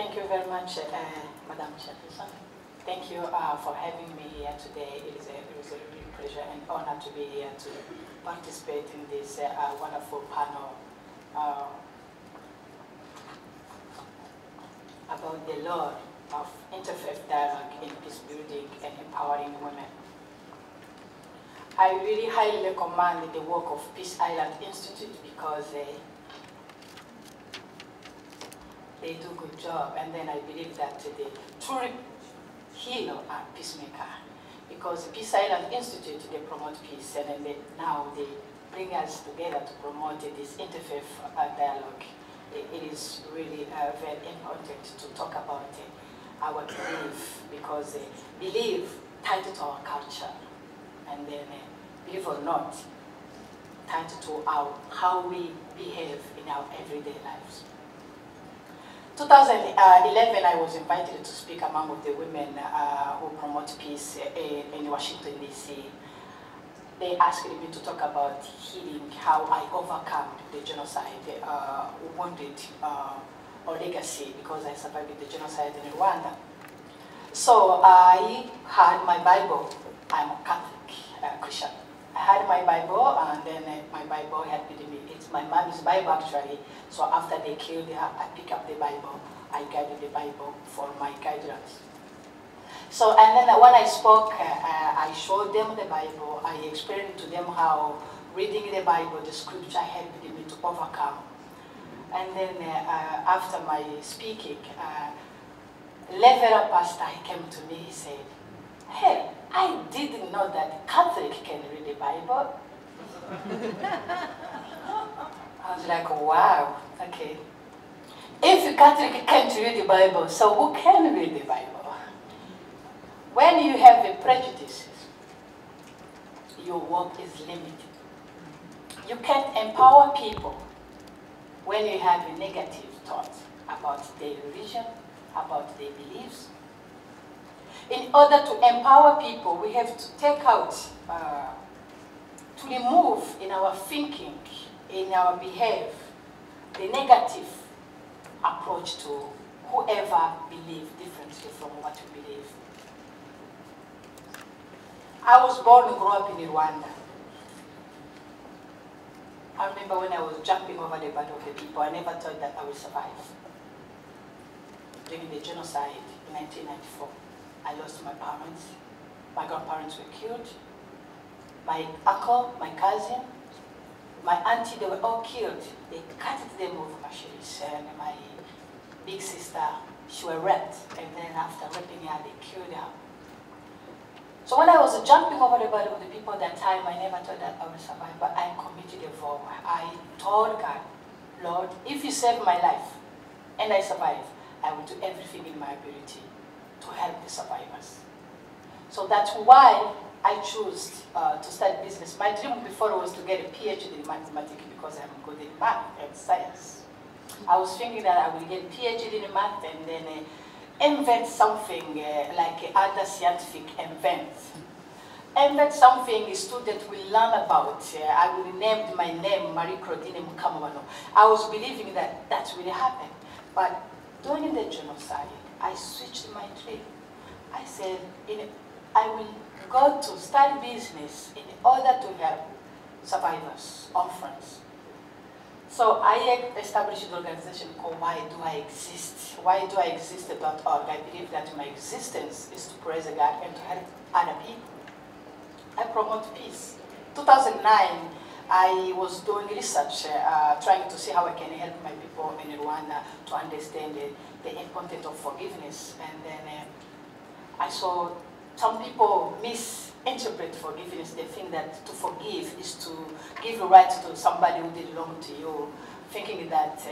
Thank you very much, Madam Chairperson. Thank you for having me here today. It is a real pleasure and honor to be here to participate in this wonderful panel about the role of interfaith dialogue in peace building and empowering women. I really highly recommend the work of Peace Island Institute because they do a good job, and then I believe that they truly healer and peacemaker, because Peace Island Institute, they promote peace, and then now they bring us together to promote this interfaith dialogue. It is really very important to talk about our belief, because belief tied to our culture, and then believe or not, tied to how we behave in our everyday lives. 2011, I was invited to speak among the women who promote peace in Washington, D.C. They asked me to talk about healing, how I overcome the genocide, wounded or legacy, because I survived the genocide in Rwanda. So I had my Bible. I'm a Catholic Christian. I had my Bible, and then my Bible had with me. It's my mom's Bible, actually. So after they killed her, I picked up the Bible. I guided the Bible for my guidance. So, and then when I spoke, I showed them the Bible. I explained to them how reading the Bible, the scripture, helped me to overcome. And then after my speaking, Reverend Pastor came to me. He said, "Hey, I didn't know that Catholic can read the Bible." I was like, wow, okay. If a Catholic can't read the Bible, so who can read the Bible? When you have a prejudice, your work is limited. You can't empower people when you have a negative thought about their religion, about their beliefs. In order to empower people, we have to take out, to remove in our thinking, in our behavior, the negative approach to whoever believes differently from what we believe. I was born and grew up in Rwanda. I remember when I was jumping over the body of the people, I never thought that I would survive. During the genocide in 1994, I lost my parents. My grandparents were killed. My uncle, my cousin, my auntie, they were all killed. They cut them with machetes. And my big sister, she was raped. And then after raping her, they killed her. So when I was jumping over the body of the people at that time, I never thought that I would survive, but I committed a vow. I told God, Lord, if you save my life and I survive, I will do everything in my ability to help the survivors. So that's why I chose to start business. My dream before was to get a PhD in mathematics because I'm good in math and science. I was thinking that I will get a PhD in math and then invent something like other scientific invents. Invent something a student will learn about. I will name my name Marie Claudine Mukamabano. I was believing that that really happened. But during the genocide, I switched my dream. I said, I will go to start business in order to help survivors, orphans. So I established an organization called Why Do I Exist? Why Do I Exist.org. I believe that my existence is to praise God and to help other people. I promote peace. 2009, I was doing research, trying to see how I can help my people in Rwanda to understand the importance of forgiveness. And then I saw some people misinterpret forgiveness. They think that to forgive is to give a right to somebody who did wrong to you, thinking that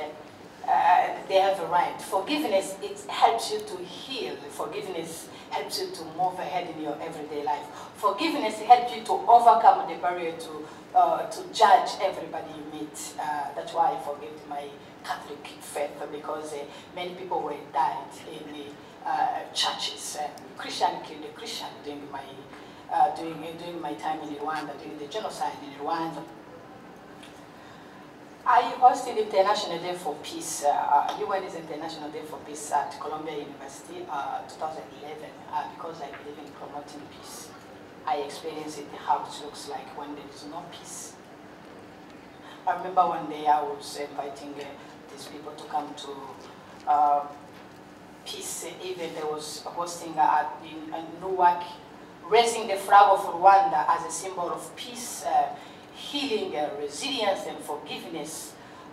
they have a right. Forgiveness, it helps you to heal. Forgiveness helps you to move ahead in your everyday life. Forgiveness helps you to overcome the barrier to judge everybody you meet. That's why I forgive my Catholic faith, because many people were died in the churches. Christian killed a Christian during my time in Rwanda, during the genocide in Rwanda. I hosted International Day for Peace, UN's International Day for Peace at Columbia University, 2011, because I believe in promoting peace. I experienced it, how it looks like when there is no peace. I remember one day I was inviting these people to come to peace event. I was hosting in Newark, raising the flag of Rwanda as a symbol of peace, healing, resilience, and forgiveness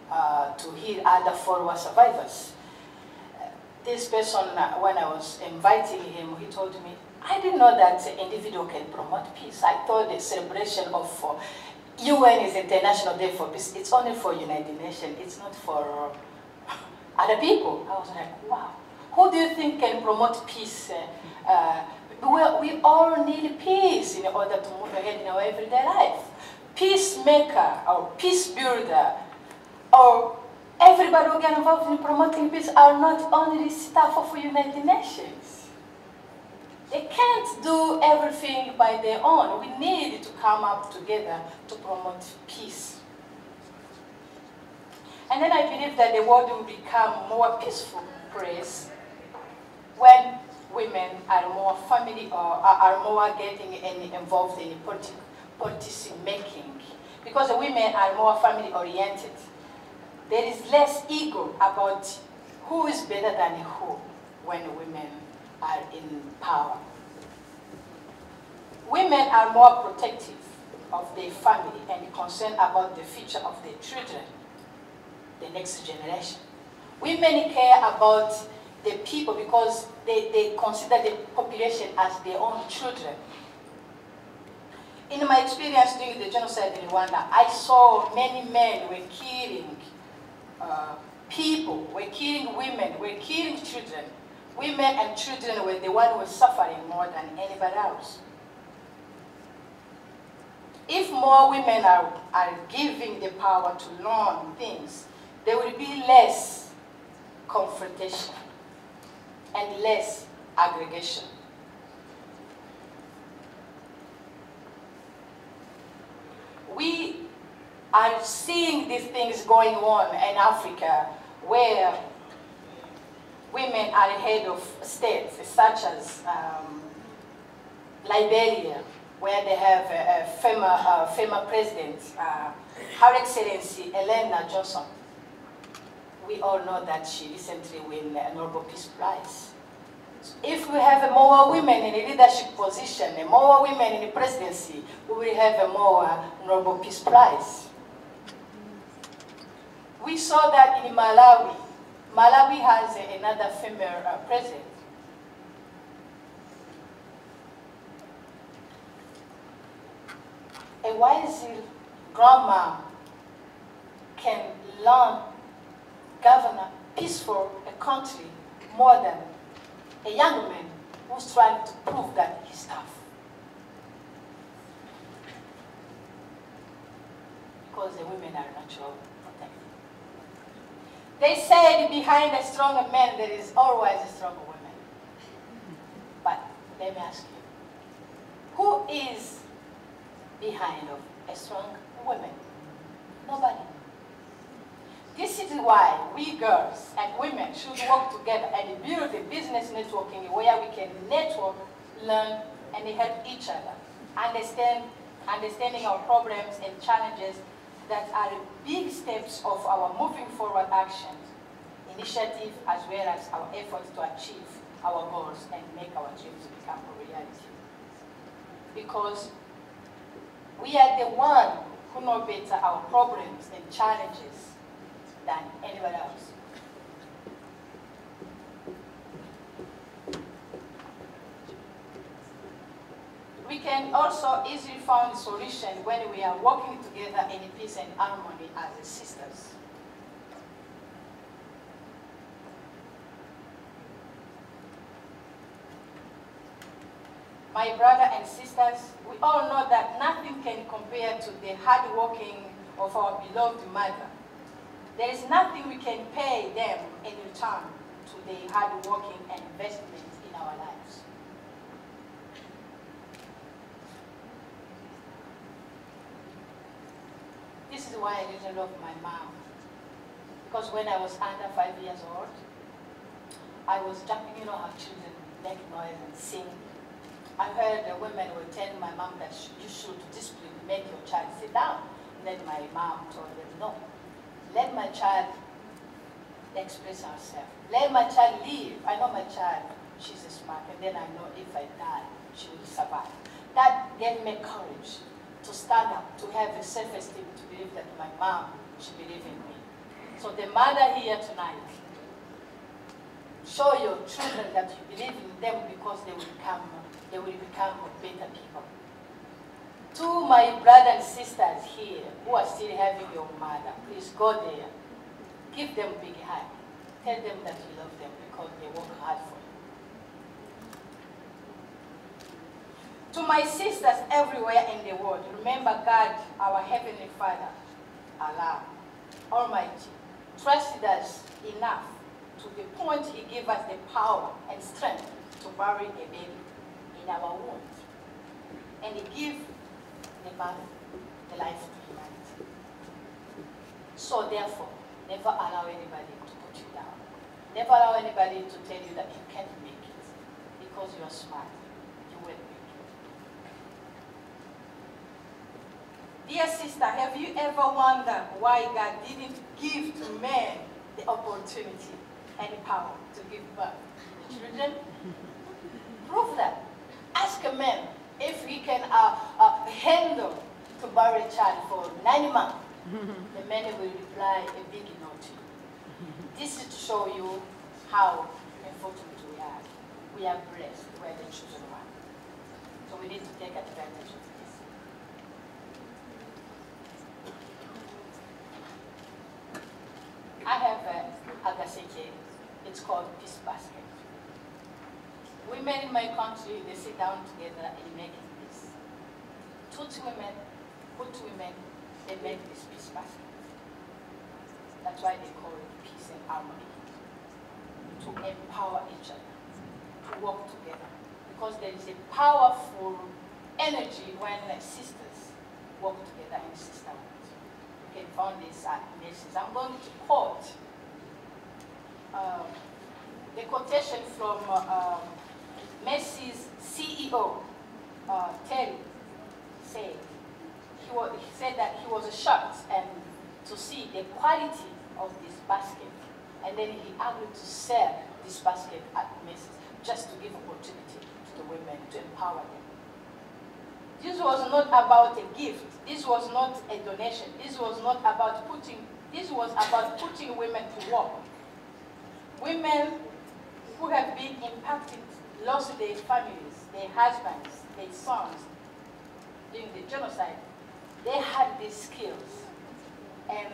to heal other follower survivors. This person, when I was inviting him, he told me, I didn't know that an individual can promote peace. I thought the celebration of UN is International Day for Peace. It's only for United Nations. It's not for other people. I was like, wow. Who do you think can promote peace? We all need peace in order to move ahead in our everyday life. Peacemaker or peace builder or everybody who get involved in promoting peace are not only staff of United Nations. They can't do everything by their own. We need to come up together to promote peace. And then I believe that the world will become more peaceful place when women are more family or are more getting involved in policy making. Because the women are more family oriented. There is less ego about who is better than who when women are in power. Women are more protective of their family and concerned about the future of their children, the next generation. Women care about the people because they consider the population as their own children. In my experience during the genocide in Rwanda, I saw many men were killing people, were killing women, were killing children. Women and children were the ones who were suffering more than anybody else. If more women are giving the power to learn things, there will be less confrontation and less aggregation. We are seeing these things going on in Africa where women are head of states, such as Liberia, where they have a former president, Her Excellency Elena Johnson. We all know that she recently won a Nobel Peace Prize. If we have more women in a leadership position, and more women in the presidency, we will have a more Nobel Peace Prize. We saw that in Malawi. Malawi has another female president. A wise grandma can learn, govern peaceful a country more than a young man who's trying to prove that he's tough. Because the women are natural protected. They said behind a stronger man there is always a stronger woman. But let me ask you, who is behind of a strong woman? Nobody. This is why we girls and women should work together and build a business networking where we can network, learn, and help each other. Understanding our problems and challenges that are big steps of our moving forward actions, initiative, as well as our efforts to achieve our goals and make our dreams become a reality. Because we are the ones who know better our problems and challenges than anybody else. We can also easily find a solution when we are working together in peace and harmony as sisters. My brother and sisters, we all know that nothing can compare to the hard working of our beloved mother. There is nothing we can pay them in return to the hard working and investment in our lives. This is is why I didn't love my mom. Because when I was under 5 years old, I was jumping, you know how children make noise and sing. I heard the women were telling my mom that you should discipline, make your child sit down. And then my mom told them, no, let my child express herself. Let my child live. I know my child, she's smart, and then I know if I die, she will survive. That gave me courage to stand up, to have a self-esteem, to believe that my mom, she believed in me. So the mother here tonight, show your children that you believe in them because they will become better people. To my brothers and sisters here who are still having your mother, please go there. Give them a big hug. Tell them that you love them because they work hard for you. To my sisters everywhere in the world, remember God, our Heavenly Father, Allah, Almighty, trusted us enough to the point He gave us the power and strength to bury a baby in our womb. And He gave the life to humanity. So therefore, never allow anybody to put you down. Never allow anybody to tell you that you can't make it. Because you are smart, you will make it. Dear sister, have you ever wondered why God didn't give to men the opportunity and the power to give birth to children? Prove that. Ask a man if he can handle to bear a child for 9 months. The man will reply a big no to you. This is to show you how unfortunate we are. We are blessed where the children are. So we need to take advantage of this. I have a gaseke. It's called Peace Basket. Women in my country, they sit down together and make peace. Women, they make this peace basket. That's why they call it peace and harmony. To empower each other, to work together. Because there is a powerful energy when sisters work together in sisterhood. You can find this at Macy's. I'm going to quote the quotation from Macy's CEO, Terry, said. He said that he was shocked and to see the quality of this basket, and then he agreed to sell this basket at Macy's just to give opportunity to the women, to empower them. This was not about a gift. This was not a donation. This was not about this was about putting women to work. Women who have been impacted, lost their families, their husbands, their sons during the genocide. They had these skills, and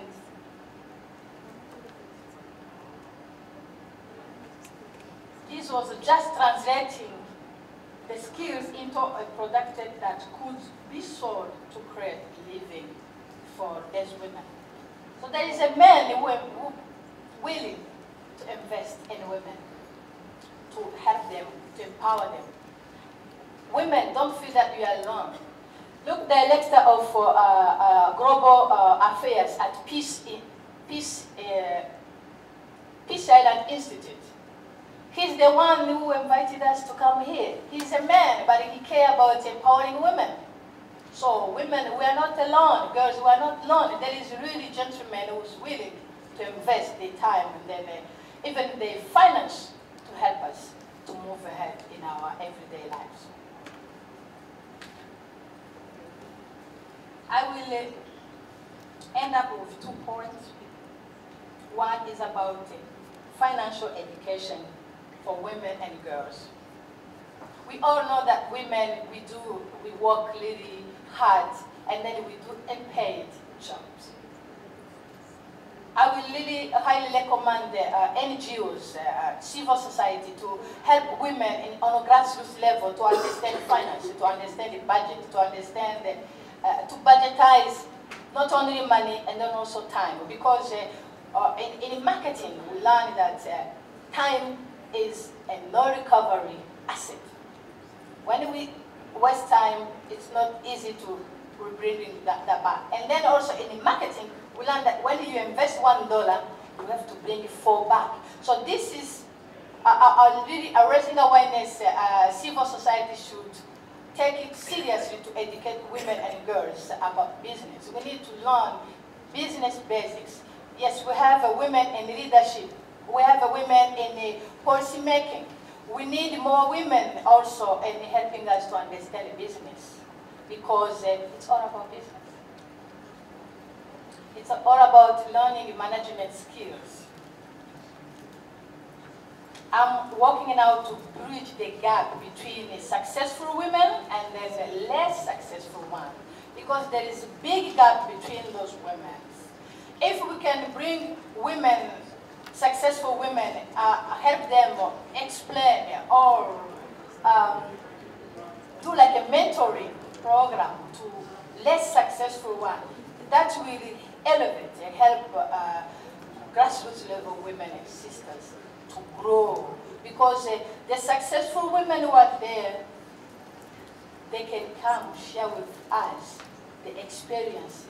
this was just translating the skills into a product that could be sold to create a living for these women. So there is a man who willing to invest in women, to help them, to empower them. Women, don't feel that you are alone. Look, Director of Global Affairs at Peace Island Institute. He's the one who invited us to come here. He's a man, but he cares about empowering women. So women, we are not alone. Girls, we are not alone. There is really gentlemen who's willing to invest their time and then even their finance to help us to move ahead in our everyday lives. I will end up with 2 points. One is about financial education for women and girls. We all know that women, we work really hard, and then we do unpaid jobs. I will really highly recommend NGOs, civil society, to help women on a grassroots level to understand finance, to understand the budget, to understand to budgetize not only money and then also time. Because in marketing, we learn that time is a no recovery asset. When we waste time, it's not easy to we bring in that back. And then also in marketing, we learn that when you invest $1, you have to bring 4 back. So this is really a raising awareness. Civil society should take it seriously to educate women and girls about business. We need to learn business basics. Yes, we have women in leadership. We have women in policy making. We need more women also in helping us to understand business, because it's all about business. It's all about learning management skills. I'm working now to bridge the gap between successful women and then less successful ones, because there is a big gap between those women. If we can bring women, successful women, help them explain or do like a mentoring program to less successful ones, that will elevate and help grassroots level women and sisters to grow. Because the successful women who are there, they can come share with us the experience,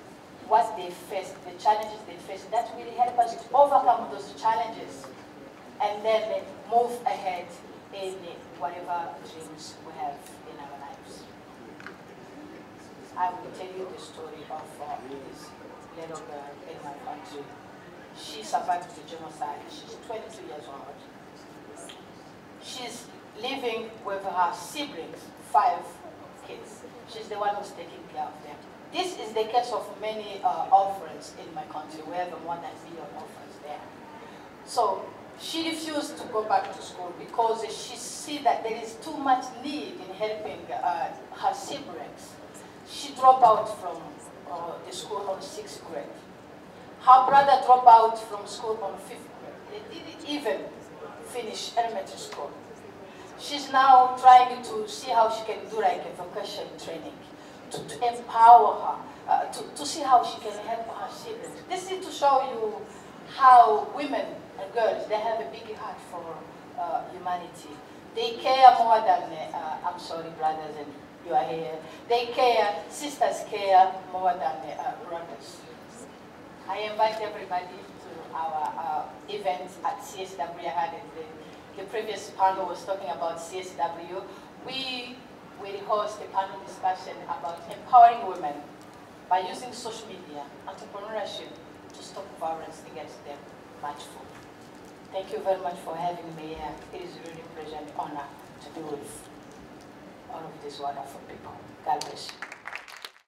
what they face, the challenges they face. That will help us to overcome those challenges and then move ahead in whatever dreams we have in our lives. I will tell you the story of this little girl in my country. She survived the genocide. She's 22 years old. She's living with her siblings, 5 kids. She's the one who's taking care of them. This is the case of many orphans in my country. We have more than 1 million orphans there. So she refused to go back to school because she sees that there is too much need in helping her siblings. She dropped out from the school on 6th grade. Her brother dropped out from school on 5th grade. They didn't even finish elementary school. She's now trying to see how she can do like a vocation training to empower her, to see how she can help her siblings. This is to show you how women and girls, they have a big heart for humanity. They care more than, I'm sorry brothers and you are here, they care, sisters care more than brothers. I invite everybody to our event at CSW. I had the previous panel was talking about CSW. We will host a panel discussion about empowering women by using social media, entrepreneurship to stop violence against them much more. Thank you very much for having me here. It is really a pleasure and honor to be with all of these wonderful people. God bless you.